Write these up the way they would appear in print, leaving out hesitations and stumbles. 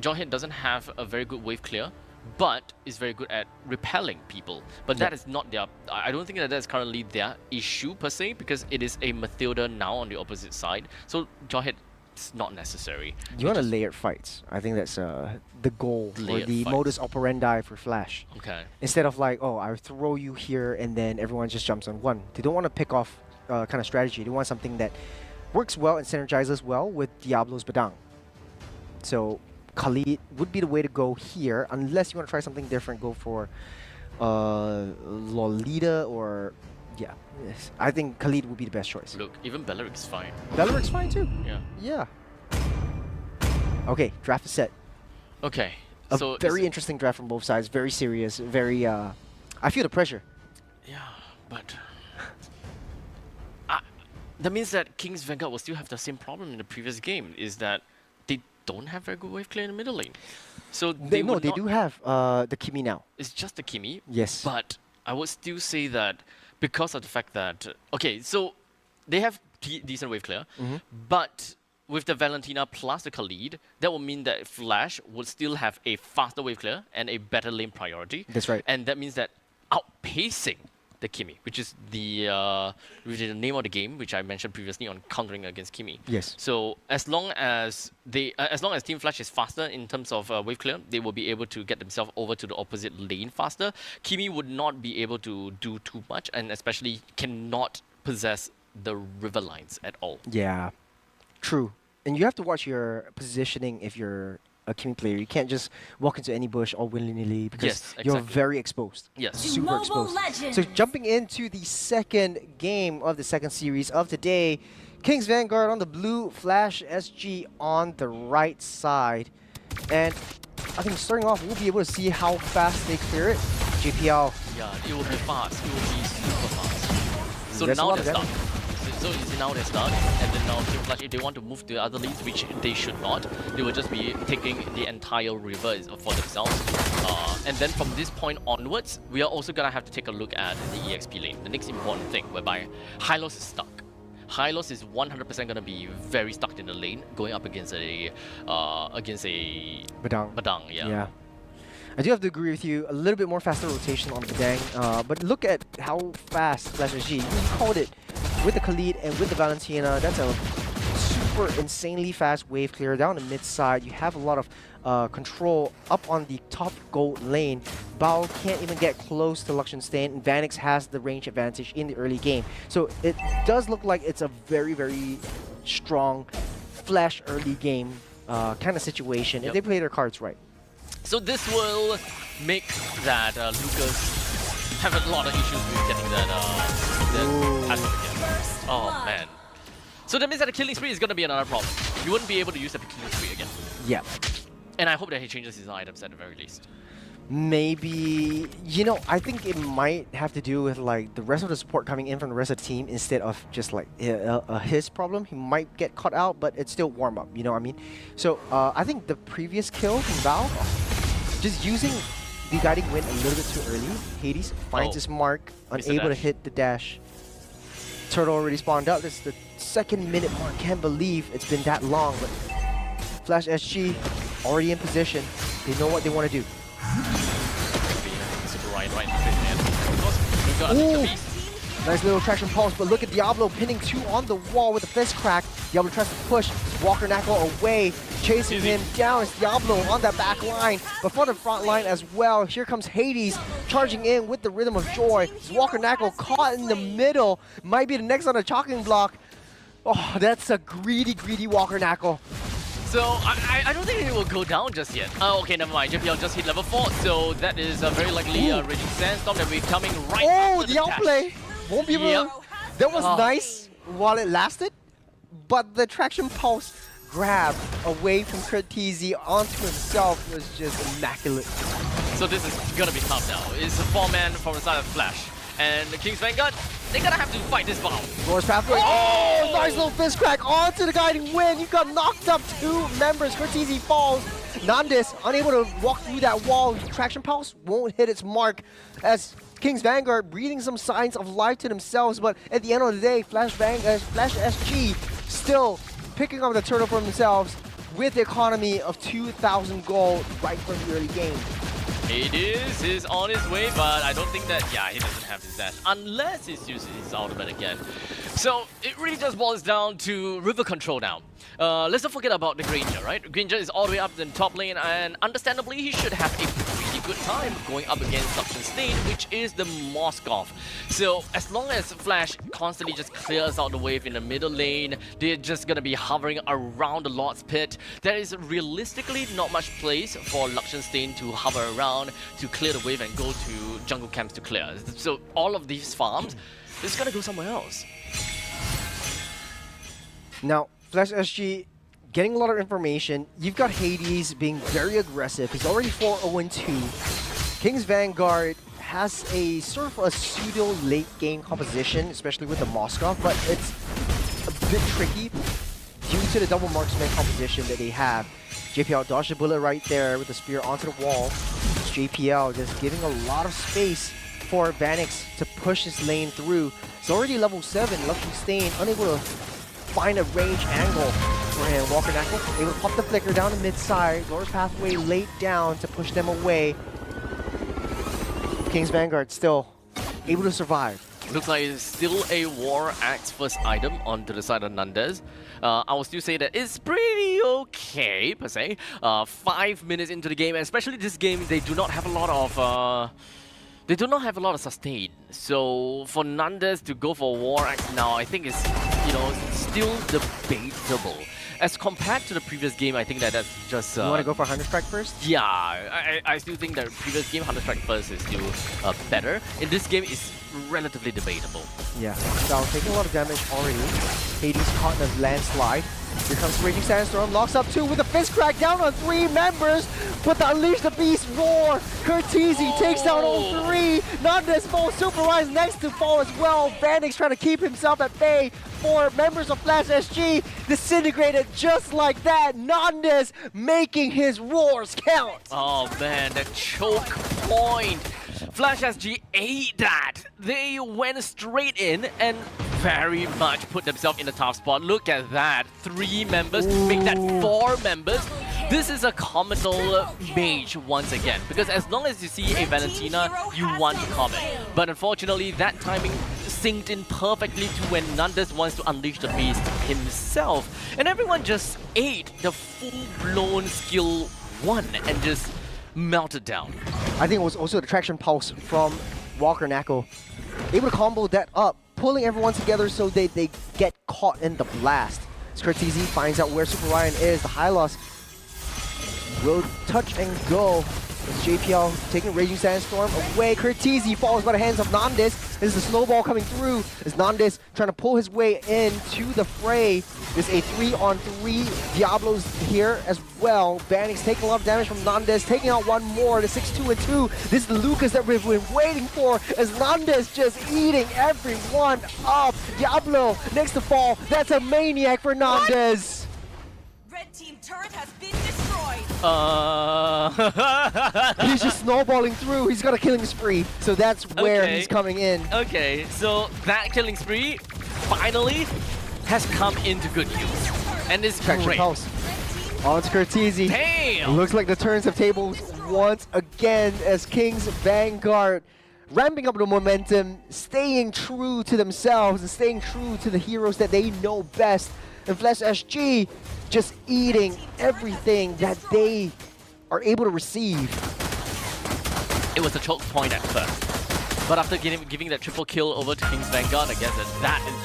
Jawhead doesn't have a very good wave clear, but is very good at repelling people. But that is not their... I don't think that that's currently their issue per se, because it is a Mathilda now on the opposite side. So Jawhead is not necessary. You want to layered fights. I think that's the goal, or the modus operandi for Flash. Okay. Instead of like, oh, I throw you here and then everyone just jumps on one. They don't want to pick off kind of strategy. They want something that works well and synergizes well with Diablo's Badang. So Khalid would be the way to go here, unless you want to try something different. Go for Lolita or... Yeah, yes. I think Khalid would be the best choice. Look, even Belleric's fine. Belleric's fine too. Yeah. Yeah. Okay, draft is set. Okay. A so very interesting draft from both sides. Very serious. Very. I feel the pressure. Yeah, but that means that King's Vanguard will still have the same problem in the previous game. Is that they don't have very good wave clear in the middle lane. So they do have the Kimi now. It's just the Kimi. Yes. But I would still say that because of the fact that okay, so they have decent wave clear, but with the Valentina plus the Khalid, that will mean that Flash would still have a faster wave clear and a better lane priority. That's right. And that means that outpacing the Kimi, which is the name of the game, which I mentioned previously on countering against Kimi. Yes. So as long as Team Flash is faster in terms of wave clear, they will be able to get themselves over to the opposite lane faster. Kimi would not be able to do too much, and especially cannot possess the river lines at all. Yeah, true. And you have to watch your positioning if you're a Kimi player. You can't just walk into any bush all willy-nilly because you're very exposed. Yes. Super exposed. So jumping into the second game of the second series of today, King's Vanguard on the blue, Flash SG on the right side. And I think starting off, we'll be able to see how fast they clear it. JPL. Yeah, it will be fast. It will be super fast. So now they're stuck. So is now they're stuck, and then now Team Flash, if they want to move to the other lanes, which they should not, they will just be taking the entire river for themselves. And then from this point onwards, we are also gonna have to take a look at the EXP lane. The next important thing, whereby Hylos is stuck. Hylos is 100% gonna be very stuck in the lane, going up against a Badang. Yeah. I do have to agree with you. A little bit more faster rotation on the Badang, but look at how fast Flash SG. You called it with the Khalid and with the Valentina. That's a super insanely fast wave clear down the mid side. You have a lot of control up on the top gold lane. Bao can't even get close to Luxian Stain, and Vanix has the range advantage in the early game. So it does look like it's a very, very strong Flash early game kind of situation if they play their cards right. So this will make that Lucas have a lot of issues with getting that again. Oh man. So that means that the killing spree is going to be another problem. You wouldn't be able to use the killing spree again. Yeah. And I hope that he changes his items at the very least. Maybe, you know, I think it might have to do with like the rest of the support coming in from the rest of the team instead of just like his problem. He might get caught out, but it's still warm up, you know what I mean? So I think the previous kill from Val, just using the guiding wind a little bit too early. Hades finds his mark, unable to hit the dash. Turtle already spawned out. This is the 2nd minute mark. Can't believe it's been that long, but Flash SG already in position. They know what they want to do. Super right in the face, man. We've got the beast. Nice little traction pulse, but look at Diablo pinning 2 on the wall with a fist crack. Diablo tries to push Walker Knuckle away, chasing him down. It's Diablo on that back line, but for the front line as well. Here comes Hades charging in with the Rhythm of Joy. It's Walker Knuckle caught in the middle. Might be the next on the chopping block. Oh, that's a greedy, greedy Walker Knuckle. So I don't think it will go down just yet. Okay, never mind. JPL just hit level 4, so that is very likely a Raging Sandstorm that will be coming right after the outplay. Won't be able to... That was nice while it lasted, but the traction pulse grab away from Curtizi onto himself was just immaculate. So this is gonna be tough now. It's a 4-man from the side of Flash. And the King's Vanguard, they're gonna have to fight this battle. Force pathway. Oh, nice little fist crack onto the guiding wind. You got knocked up 2 members. Curtizi falls. Nandis unable to walk through that wall. Traction pulse won't hit its mark as King's Vanguard breathing some signs of life to themselves. But at the end of the day, Flash SG still picking up the turtle for themselves. with the economy of 2,000 gold right from the early game. He's on his way, but I don't think that, yeah, he doesn't have his dash, unless he's using his ultimate again. So it really just boils down to river control now. Let's not forget about the Granger, right? Granger is all the way up in the top lane, and understandably, he should have a pretty good time going up against Suction Stain, which is the Moskov. So as long as Flash constantly just clears out the wave in the middle lane, they're just gonna be hovering around the Lord's Pit. There is realistically not much place for Suction Stain to hover around, to clear the wave and go to jungle camps to clear. So all of these farms is gonna go somewhere else. Now, Flash SG getting a lot of information. You've got Hades being very aggressive. He's already 4-0-2. King's Vanguard has a sort of a pseudo late game composition, especially with the Moskov, but it's a bit tricky due to the double marksman composition that they have. JPL dodged the bullet right there with the spear onto the wall. It's JPL just giving a lot of space for Vanix to push his lane through. It's already level 7, Lucky Stain unable to find a range angle for him. Walker Knuckle able to pop the flicker down the mid side. Lower's pathway laid down to push them away. King's Vanguard still able to survive. Looks like it's still a War Axe first item onto the side of Nandez. I will still say that it's pretty okay, per se. 5 minutes into the game, and especially this game, they do not have a lot of sustain. So for Nandez to go for War Axe now, I think it's, you know, still debatable. As compared to the previous game, I think that's just... you want to go for 100 Strike first? Yeah, I still think that previous game, 100 Strike first is still better. In this game, it's relatively debatable. Yeah, so taking a lot of damage already. Hades caught in a landslide. Here comes Raging Sandstorm, locks up 2 with a fist crack down on 3 members. But the Unleash the Beast roar! Curtizi takes down all 3. Nandez falls, Super Rise next to fall as well. Vanix trying to keep himself at bay. 4 members of Flash SG disintegrated just like that. Nandez making his roars count. Oh man, that choke point. Flash SG ate that. They went straight in and very much put themselves in a tough spot. Look at that. 3 members, make that 4 members. This is a comical mage once again, because as long as you see a Valentina, you want to comment. But unfortunately, that timing synced in perfectly to when Nandez wants to unleash the beast himself. And everyone just ate the full-blown skill 1 and just melted down. I think it was also the traction pulse from Walker Knuckle. Able to combo that up, pulling everyone together so they get caught in the blast. Curtizi finds out where Super Ryan is. The Hylos will touch and go. It's JPL taking Raging Sandstorm away. Curtizi falls by the hands of Nandez. This is the snowball coming through as Nandez trying to pull his way into the fray. There's a 3-on-3 Diablos here as well. Vanix taking a lot of damage from Nandez, taking out one more. The 6-2-2. This is the Lucas that we've been waiting for as Nandez just eating everyone up. Diablo next to fall. That's a maniac for Nandez. Red team turret has been destroyed. He's just snowballing through. He's got a killing spree. So that's where he's coming in. Okay, so that killing spree finally has come into good use. And it's great. Pulse. On to Curtizi. Damn! Looks like the turns of tables once again as King's Vanguard ramping up the momentum, staying true to themselves and staying true to the heroes that they know best. And Flash SG just eating everything that they are able to receive. It was a choke point at first. But after giving that triple kill over to King's Vanguard, I guess that is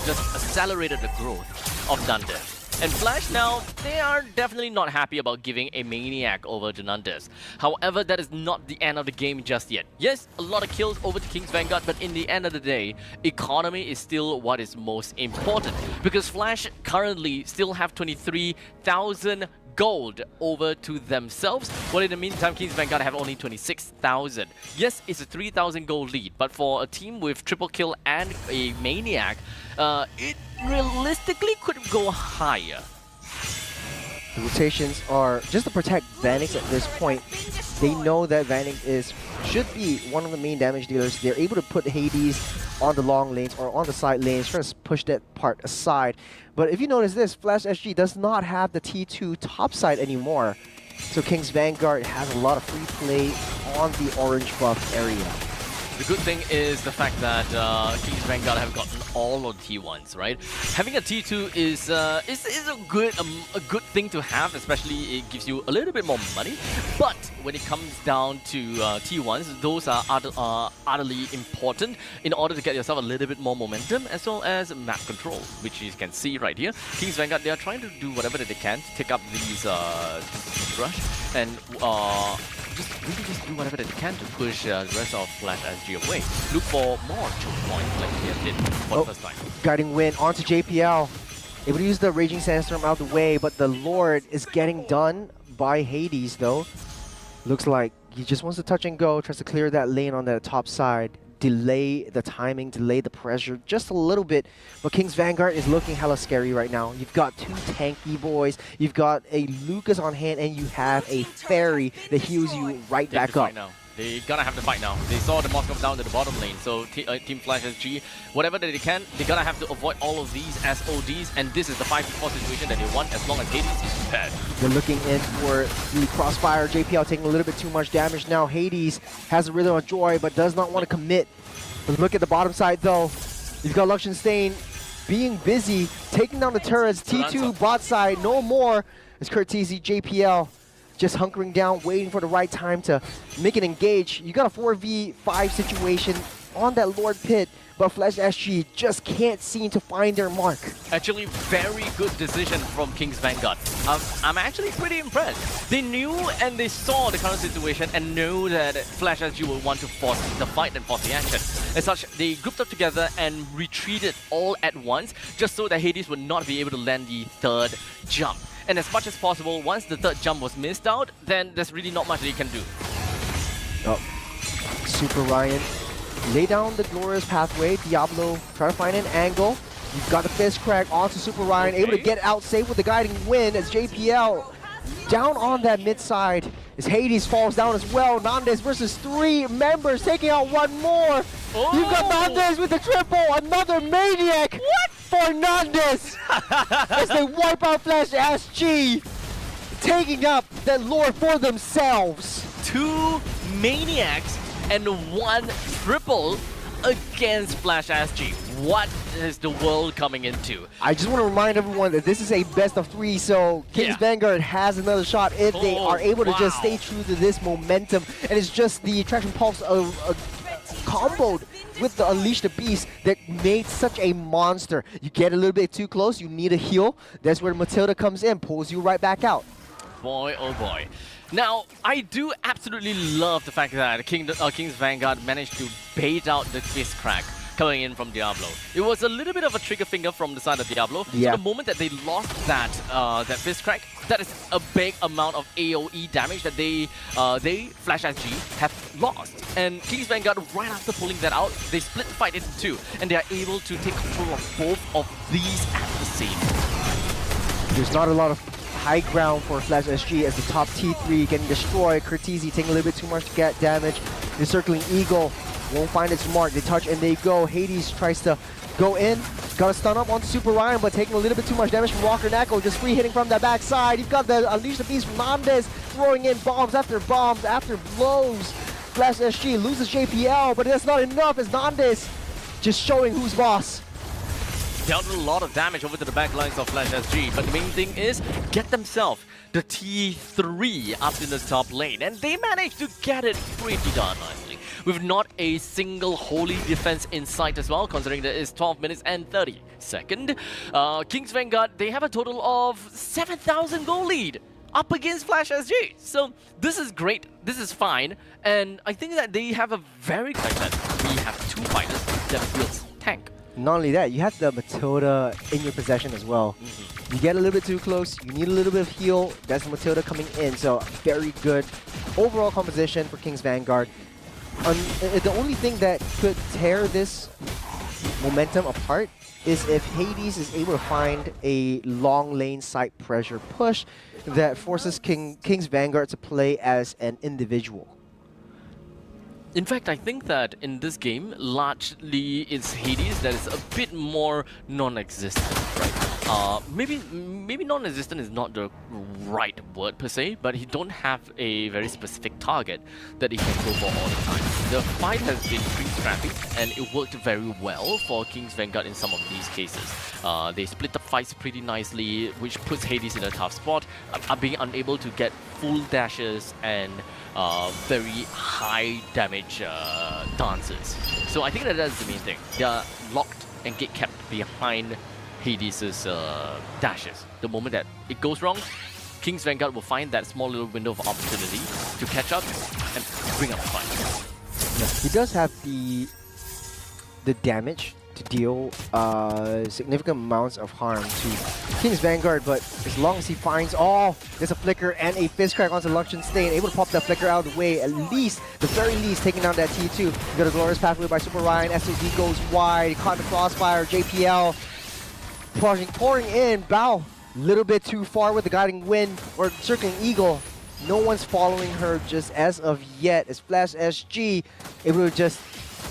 just accelerated the growth of Nandez. And Flash now, they are definitely not happy about giving a Maniac over to Nandez. However, that is not the end of the game just yet. Yes, a lot of kills over to King's Vanguard, but in the end of the day, economy is still what is most important. Because Flash currently still have 23,000 gold over to themselves, while in the meantime King's Vanguard have only 26,000. Yes, it's a 3,000 gold lead, but for a team with triple kill and a Maniac, it realistically could go higher. The rotations are just to protect Vanix at this point. They know that Vanix should be one of the main damage dealers. They're able to put Hades on the long lanes or on the side lanes, trying to push that part aside. But if you notice this, Flash SG does not have the T2 top side anymore. So King's Vanguard has a lot of free play on the orange buff area. The good thing is the fact that King's Vanguard have gotten all of the T1s, right? Having a T2 is a good thing to have, especially it gives you a little bit more money. But when it comes down to T1s, those are utterly important in order to get yourself a little bit more momentum as well as map control, which you can see right here. King's Vanguard, they are trying to do whatever that they can to take up these rush and just do whatever they can to push the rest of Flash SG away. Look for more choke points like they did for the first time. Guiding Wind onto JPL. Able to use the Raging Sandstorm out of the way, but the Lord is getting done by Hades though. Looks like he just wants to touch and go, tries to clear that lane on the top side. Delay the timing, delay the pressure just a little bit. But King's Vanguard is looking hella scary right now. You've got two tanky boys, you've got a Lucas on hand, and you have a Fairy that heals you right back up. Now. They're gonna have to fight now. They saw the Moss come down to the bottom lane, so Team Flash SG, whatever that they can, they're gonna have to avoid all of these SODs, and this is the 5v4 situation that they want as long as Hades is prepared. They're looking in for the Crossfire. JPL taking a little bit too much damage now. Hades has a Rhythm of Joy, but does not want to commit. But look at the bottom side though. You've got Luxion Stain being busy, taking down the turrets. T2 bot side, no more. It's Curtisi, JPL. Just hunkering down, waiting for the right time to make it engage. You got a 4v5 situation on that Lord Pit, but Flash SG just can't seem to find their mark. Actually, very good decision from King's Vanguard. I'm actually pretty impressed. They knew and they saw the current situation and knew that Flash SG will want to force the fight and force the action. As such, they grouped up together and retreated all at once, just so that Hades would not be able to land the third jump. And as much as possible, once the third jump was missed out, then there's really not much that you can do. Oh, Super Ryan. Lay down the glorious pathway. Diablo try to find an angle. You've got the Fist Crack onto Super Ryan, able to get out safe with the Guiding Wind as JPL down on that mid side. As Hades falls down as well. Nandes versus 3 members taking out one more. Oh. You've got Nandes with the triple, another maniac. What? For Nandes as they wipe out Flash SG, taking up that Lord for themselves. 2 maniacs and 1 triple against Flash SG. What is the world coming into? I just want to remind everyone that this is a best of 3, so King's Vanguard has another shot if they are able to just stay true to this momentum. And it's just the Attraction Pulse comboed with the Unleash the Beast that made such a monster. You get a little bit too close, you need a heal. That's where Matilda comes in, pulls you right back out. Boy, oh boy. Now, I do absolutely love the fact that King's Vanguard managed to bait out the Fist Crack coming in from Diablo. It was a little bit of a trigger finger from the side of Diablo. Yeah. So the moment that they lost that Fist Crack, that is a big amount of AoE damage that they Flash SG have lost. And King's Vanguard, right after pulling that out, they split the fight into 2, and they are able to take control of both of these at the same time. There's not a lot of high ground for Flash SG as the top T3 getting destroyed. Curtisi taking a little bit too much to get damage. The Circling Eagle won't find its mark. They touch and they go. Hades tries to go in. Got a stun up onto Super Ryan, but taking a little bit too much damage from Walker Nako. Just free hitting from that backside. You've got the Unleash the Beast from Nandes throwing in bombs after blows. Flash SG loses JPL, but that's not enough as Nandes just showing who's boss. Dealt a lot of damage over to the back lines of Flash SG, but the main thing is get themselves the T3 up in the top lane, and they managed to get it pretty darn nicely, with not a single holy defense in sight as well, considering that it's 12 minutes and 30 seconds. King's Vanguard, they have a total of 7,000 gold lead up against Flash SG. So this is great, this is fine, and I think that they have a very good that we have 2 fighters that builds tank. Not only that, you have the Matilda in your possession as well. You get a little bit too close, you need a little bit of heal, that's the Matilda coming in, so very good overall composition for King's Vanguard. The only thing that could tear this momentum apart is if Hades is able to find a long lane side pressure push that forces King's Vanguard to play as an individual. In fact, I think that in this game, largely it's Hades that is a bit more non-existent, right? Maybe non-existent is not the right word per se, but he don't have a very specific target that he can go for all the time. The fight has been pretty scrappy, and it worked very well for King's Vanguard in some of these cases. They split the fights pretty nicely, which puts Hades in a tough spot, being unable to get full dashes and very high damage dances. So I think that that's the main thing. They are locked and gate kept behind Hades' dashes. The moment that it goes wrong, King's Vanguard will find that small little window of opportunity to catch up and bring up the fight. Yeah, he does have the damage to deal significant amounts of harm to King's Vanguard, but as long as he finds, there's a flicker and a fist crack onto Luxion Stain, able to pop that flicker out of the way, at least, the very least, taking down that T2. You got a glorious pathway by Super Ryan, SOD goes wide, caught in the crossfire, JPL pouring in, Bao, little bit too far with the guiding wind, or circling eagle. No one's following her just as of yet, as Flash SG able to just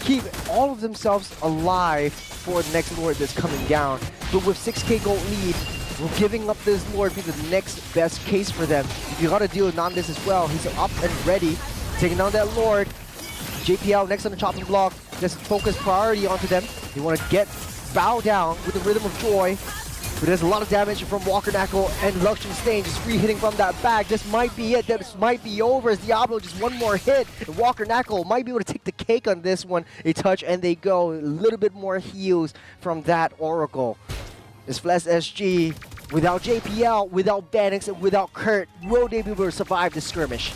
keep all of themselves alive for the next Lord that's coming down. But with 6k gold lead, we're giving up this Lord be the next best case for them. If you gotta deal with Nandes as well, he's up and ready, taking down that Lord. JPL next on the chopping block, just focus priority onto them. They want to get Bow down with the Rhythm of Joy. But there's a lot of damage from Walker Knuckle and Luxion Stain just free hitting from that bag. This might be it. This might be over as Diablo just one more hit. And Walker Knuckle might be able to take the cake on this one. A touch and they go. A little bit more heals from that Oracle. This Flash SG, without JPL, without Banix, and without Kurt, will they be able to survive this skirmish?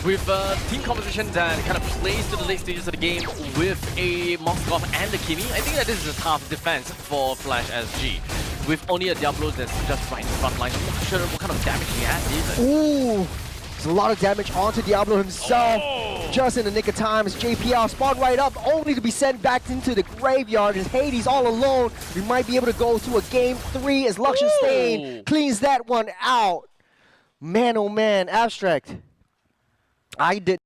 With team composition that kind of plays to the late stages of the game with a Moskov and a Kimi, I think that this is a tough defense for Flash SG. With only a Diablo that's just right in the front line, I'm not sure what kind of damage he has. Ooh! There's a lot of damage onto Diablo himself. Just in the nick of time as JPL spawned right up, only to be sent back into the graveyard as Hades all alone. We might be able to go to a game 3 as Luxion Stain cleans that one out. Man, oh man, Abstract. I did.